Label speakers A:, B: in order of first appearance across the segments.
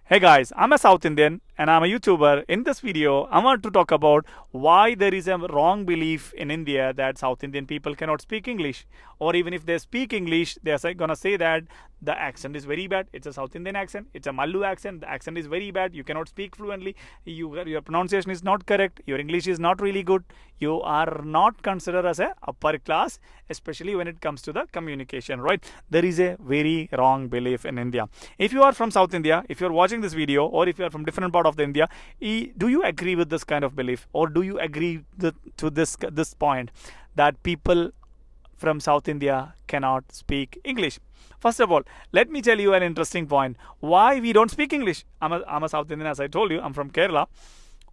A: Hey guys, I'm a South Indian and I'm a YouTuber. In this video, I want to talk about why there is a wrong belief in India that South Indian people cannot speak English. Or even if they speak English, they're gonna say that the accent is very bad. It's a South Indian accent, it's a Mallu accent, the accent is very bad, you cannot speak fluently, your pronunciation is not correct, your English is not really good, you are not considered as a upper class, especially when it comes to the communication, right? There is a very wrong belief in India. If you are from South India, if you're watching this video, or if you are from different part of the India, do you agree with this kind of belief, or do you agree to this point that people from South India cannot speak English? First of all, let me tell you an interesting point. Why we don't speak English? I'm a South Indian, as I told you. I'm from Kerala.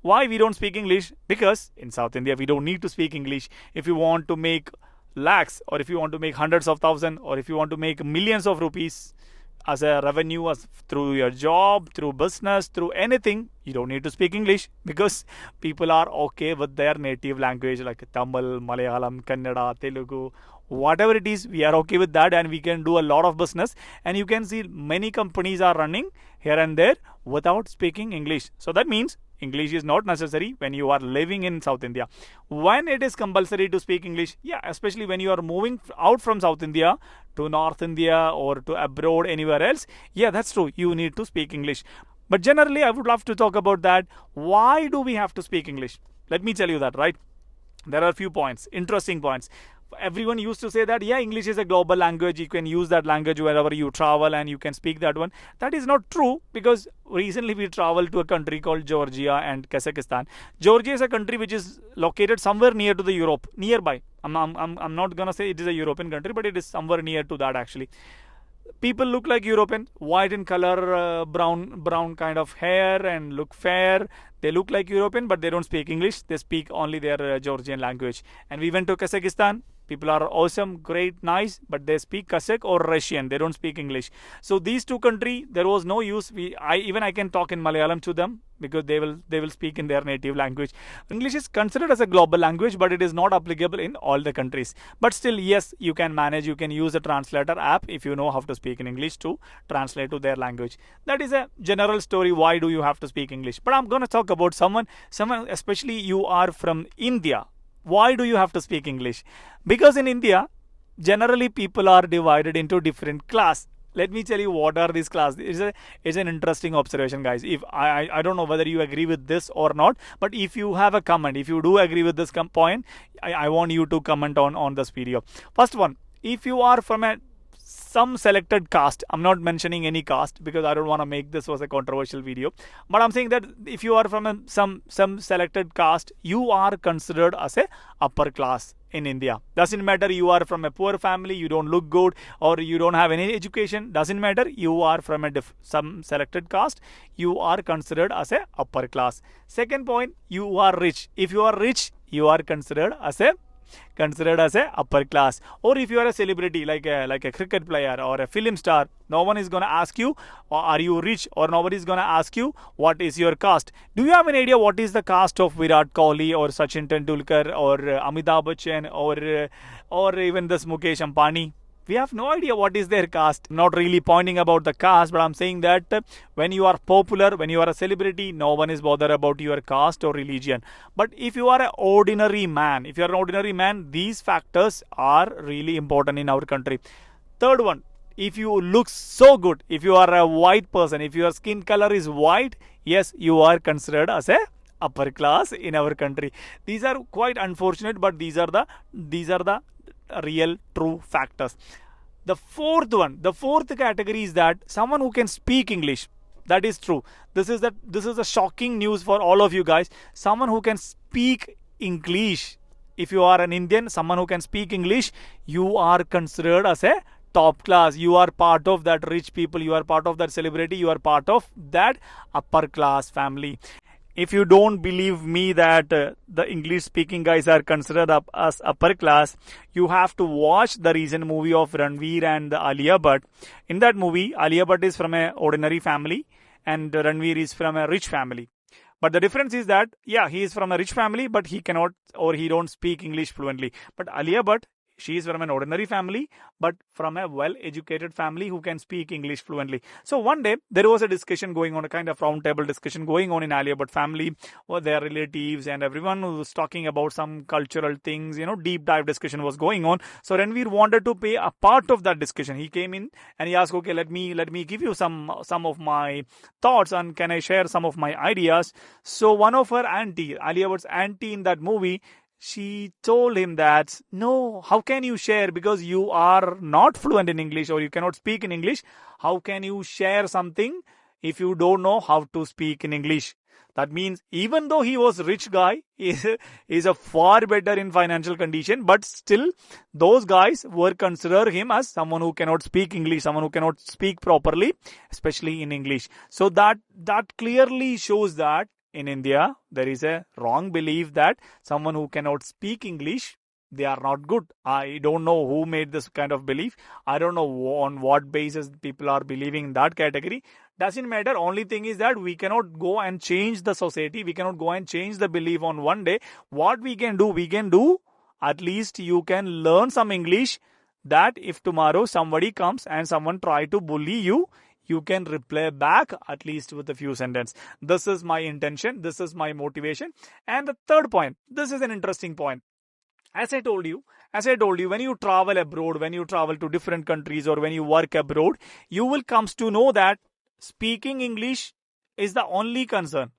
A: Why we don't speak English? Because in South India, we don't need to speak English. If you want to make lakhs, or if you want to make hundreds of thousands, or if you want to make millions of rupees as a revenue, as through your job, through business, through anything, you don't need to speak English, because people are okay with their native language like Tamil, Malayalam, Kannada, Telugu, whatever it is. We are okay with that, and we can do a lot of business, and you can see many companies are running here and there without speaking English. So that means English is not necessary when you are living in South India. When it is compulsory to speak English, yeah, especially when you are moving out from South India to North India or to abroad, anywhere else, yeah, that's true, you need to speak English. But generally, I would love to talk about that. Why do we have to speak English? Let me tell you that, right? There are a few points, interesting points. Everyone used to say that, yeah, English is a global language, you can use that language wherever you travel and you can speak that one. That is not true, because recently we traveled to a country called Georgia and Kazakhstan. Georgia is a country which is located somewhere near to the Europe, nearby. I'm not gonna say it is a European country, but it is somewhere near to that actually. People look like European, white in color, brown kind of hair, and look fair. They look like European, but they don't speak English. They speak only their Georgian language. And we went to Kazakhstan. People are awesome, great, nice, but they speak Kazakh or Russian. They don't speak English. So these two countries, there was no use. I can talk in Malayalam to them, because they will speak in their native language. English is considered as a global language, but it is not applicable in all the countries. But still, yes, you can manage. You can use a translator app if you know how to speak in English to translate to their language. That is a general story. Why do you have to speak English? But I'm going to talk about someone, especially you are from India. Why do you have to speak English? Because in India, generally people are divided into different class. Let me tell you what are these classes. It's an interesting observation, guys. If I don't know whether you agree with this or not, but if you have a comment, if you do agree with this point, I want you to comment on this video. First one, if you are from some selected caste, I'm not mentioning any caste because I don't want to make this was a controversial video, but I'm saying that if you are from some selected caste, you are considered as a upper class in India. Doesn't matter you are from a poor family, you don't look good, or you don't have any education. Doesn't matter, you are from some selected caste, you are considered as a upper class. Second point, you are rich. If you are rich, you are considered as a upper class. Or if you are a celebrity like a cricket player or a film star, no one is going to ask you, are you rich, or nobody is going to ask you what is your caste. Do you have an idea what is the caste of Virat Kohli or Sachin Tendulkar or Amitabh Bachchan or even this Mukesh Ambani? We have no idea what is their caste. I'm not really pointing about the caste, but I'm saying that when you are popular, when you are a celebrity, no one is bothered about your caste or religion. But if you are an ordinary man, these factors are really important in our country. Third one, if you look so good, if you are a white person, if your skin color is white, yes, you are considered as a upper class in our country. These are quite unfortunate, but these are the real true factors. The fourth category is that someone who can speak English. That is true. This is a shocking news for all of you guys. Someone who can speak English. If you are an Indian, someone who can speak English, you are considered as a top class. You are part of that rich people, you are part of that celebrity, you are part of that upper class family. If you don't believe me that the English speaking guys are considered as upper class, you have to watch the recent movie of Ranveer and Alia Bhatt. In that movie, Alia Bhatt is from an ordinary family and Ranveer is from a rich family. But the difference is that, yeah, he is from a rich family, but he cannot, or he don't speak English fluently. But Alia Bhatt She is from an ordinary family, but from a well-educated family who can speak English fluently. So one day there was a discussion going on, a kind of roundtable discussion going on in Aliabad family, or their relatives, and everyone was talking about some cultural things. Deep dive discussion was going on. So Ranveer wanted to pay a part of that discussion. He came in and he asked, "Okay, let me give you some of my thoughts, and can I share some of my ideas?" So one of her auntie, Aliabad's auntie in that movie, she told him that, "No, how can you share, because you are not fluent in English, or you cannot speak in English? How can you share something if you don't know how to speak in English?" That means even though he was a rich guy, is a far better in financial condition, but still those guys were consider him as someone who cannot speak English, someone who cannot speak properly, especially in English. So that clearly shows that in India, there is a wrong belief that someone who cannot speak English, they are not good. I don't know who made this kind of belief. I don't know on what basis people are believing in that category. Doesn't matter. Only thing is that we cannot go and change the society. We cannot go and change the belief on one day. What we can do, at least you can learn some English, that if tomorrow somebody comes and someone try to bully you, you can reply back at least with a few sentences. This is my intention. This is my motivation. And the third point, this is an interesting point. As I told you, when you travel abroad, when you travel to different countries, or when you work abroad, you will come to know that speaking English is the only concern.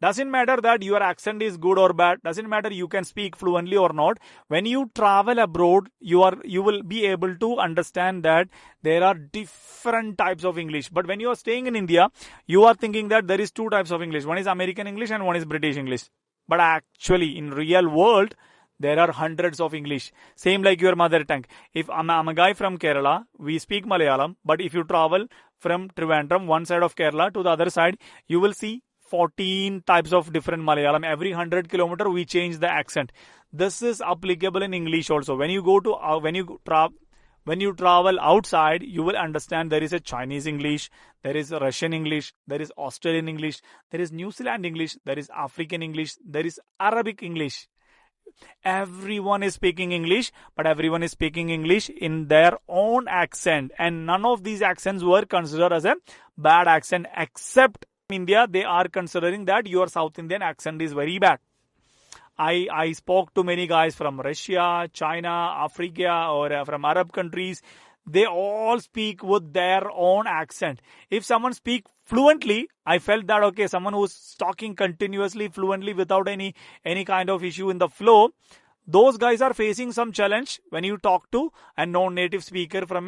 A: Doesn't matter that your accent is good or bad. Doesn't matter you can speak fluently or not. When you travel abroad, you will be able to understand that there are different types of English. But when you are staying in India, you are thinking that there is two types of English. One is American English and one is British English. But actually, in real world, there are hundreds of English. Same like your mother tongue. If I'm a guy from Kerala, we speak Malayalam. But if you travel from Trivandrum, one side of Kerala, to the other side, you will see 14 types of different Malayalam. Every 100 kilometer, we change the accent. This is applicable in English also. When you go to when you travel outside, you will understand there is a Chinese English, there is a Russian English, there is Australian English, there is New Zealand English, there is African English, there is Arabic English. Everyone is speaking English, but everyone is speaking English in their own accent, and none of these accents were considered as a bad accent, except in India. They are considering that your South Indian accent is very bad. I spoke to many guys from Russia, China, Africa, or from Arab countries. They all speak with their own accent. If someone speaks fluently, I felt that, okay, someone who's talking continuously, fluently, without any kind of issue in the flow, those guys are facing some challenge when you talk to a non-native speaker from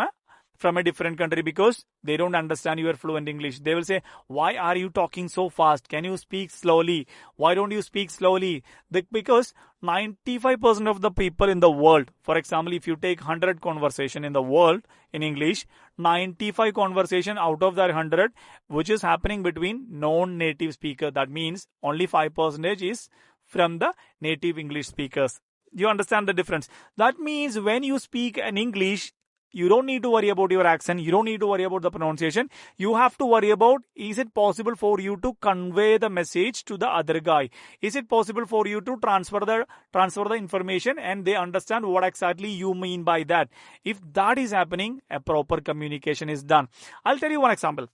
A: a different country, because they don't understand your fluent English. They will say, "Why are you talking so fast? Can you speak slowly? Why don't you speak slowly?" Because 95% of the people in the world, for example, if you take 100 conversation in the world in English, 95 conversation out of that 100, which is happening between non-native speaker. That means only 5% is from the native English speakers. You understand the difference? That means when you speak an English, you don't need to worry about your accent. You don't need to worry about the pronunciation. You have to worry about, is it possible for you to convey the message to the other guy? Is it possible for you to transfer the information and they understand what exactly you mean by that? If that is happening, a proper communication is done. I'll tell you one example.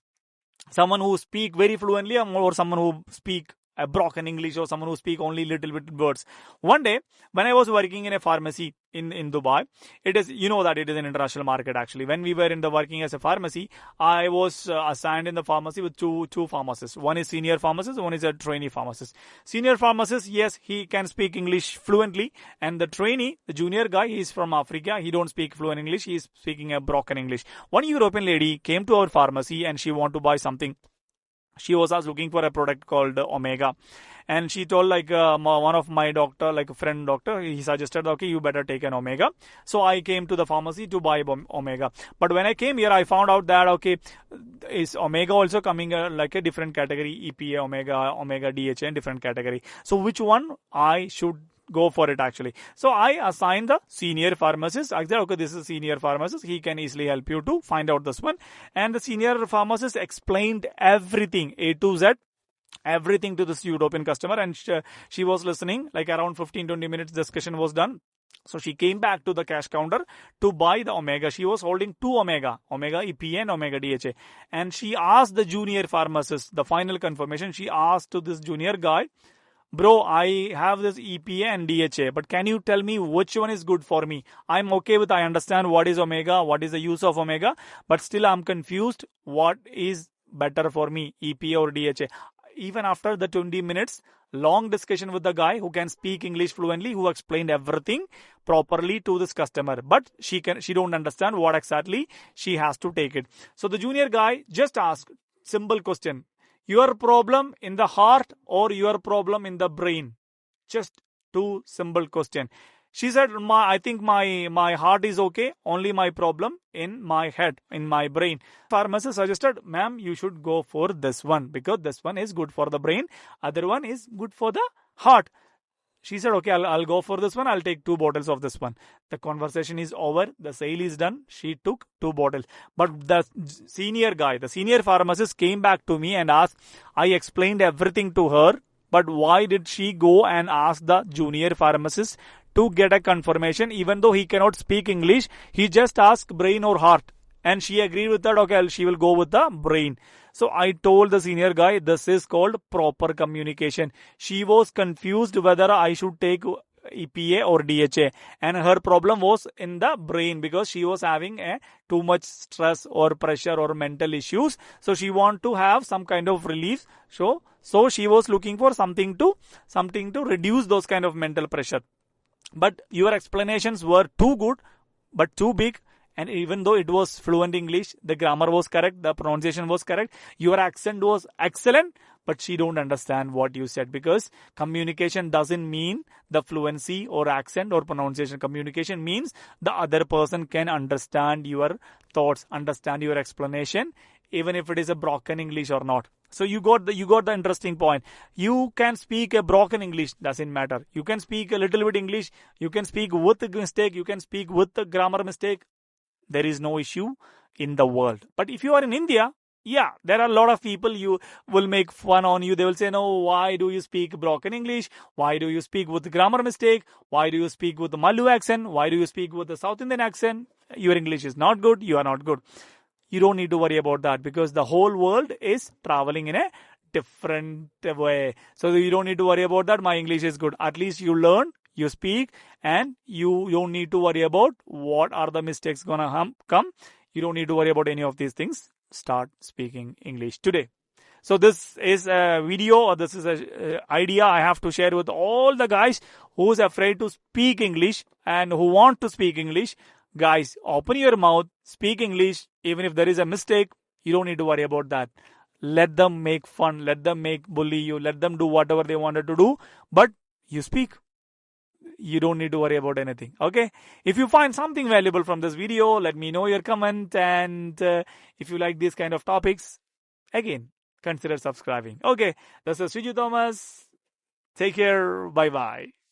A: Someone who speak very fluently, or someone who speak a broken English, or someone who speak only little bit words. One day, when I was working in a pharmacy in Dubai, it is, that it is an international market actually. When we were working as a pharmacy, I was assigned in the pharmacy with two pharmacists. One is senior pharmacist, one is a trainee pharmacist. Senior pharmacist, yes, he can speak English fluently, and the trainee, the junior guy, he is from Africa. He don't speak fluent English. He is speaking a broken English. One European lady came to our pharmacy and she wanted to buy something. She was looking for a product called Omega, and she told one of my doctor, like a friend doctor, he suggested, okay, you better take an Omega. So I came to the pharmacy to buy Omega. But when I came here, I found out that, okay, is Omega also coming like a different category, EPA, Omega DHA, different category. So which one I should go for it actually? So I assigned the senior pharmacist. I said, okay, this is a senior pharmacist. He can easily help you to find out this one. And the senior pharmacist explained everything, A to Z, everything to this European customer. And she was listening, like around 15-20 minutes discussion was done. So she came back to the cash counter to buy the Omega. She was holding two Omega EPA and Omega DHA. And she asked the junior pharmacist, the final confirmation, she asked to this junior guy, bro, I have this EPA and DHA, but can you tell me which one is good for me? I'm okay with, I understand what is Omega, what is the use of Omega, but still I'm confused. What is better for me, EPA or DHA? Even after the 20 minutes, long discussion with the guy who can speak English fluently, who explained everything properly to this customer, but she don't understand what exactly she has to take it. So the junior guy just asked simple question: your problem in the heart or your problem in the brain? Just two simple question. She said, I think my heart is okay, only my problem in my head, in my brain. Pharmacist suggested, ma'am, you should go for this one because this one is good for the brain, other one is good for the heart. She said, okay, I'll go for this one. I'll take 2 bottles of this one. The conversation is over. The sale is done. She took 2 bottles. But the senior guy, the senior pharmacist came back to me and asked, I explained everything to her, but why did she go and ask the junior pharmacist to get a confirmation? Even though he cannot speak English, he just asked brain or heart. And she agreed with that, okay, she will go with the brain. So I told the senior guy, this is called proper communication. She was confused whether I should take EPA or DHA, and her problem was in the brain because she was having too much stress or pressure or mental issues. So she want to have some kind of relief. So she was looking for something to reduce those kind of mental pressure. But your explanations were too good, but too big. And even though it was fluent English, the grammar was correct, the pronunciation was correct, your accent was excellent, but she don't understand what you said, because communication doesn't mean the fluency or accent or pronunciation. Communication means the other person can understand your thoughts, understand your explanation, even if it is a broken English or not. So you got the interesting point. You can speak a broken English, doesn't matter. You can speak a little bit English, you can speak with a mistake, you can speak with the grammar mistake. There is no issue in the world. But if you are in India, yeah, there are a lot of people you will make fun on you. They will say, no, why do you speak broken English? Why do you speak with grammar mistake? Why do you speak with the Malu accent? Why do you speak with the South Indian accent? Your English is not good. You are not good. You don't need to worry about that because the whole world is traveling in a different way. So you don't need to worry about that. My English is good. At least you learn, you speak, and you don't need to worry about what are the mistakes gonna come. You don't need to worry about any of these things. Start speaking English today. So this is a video, or this is a idea I have to share with all the guys who's afraid to speak English and who want to speak English. Guys, open your mouth, speak English. Even if there is a mistake, you don't need to worry about that. Let them make fun, let them bully you, let them do whatever they wanted to do, but you speak. You don't need to worry about anything. Okay. If you find something valuable from this video, let me know your comment. And if you like these kind of topics, again, consider subscribing. Okay. This is Shiju Thomas. Take care. Bye bye.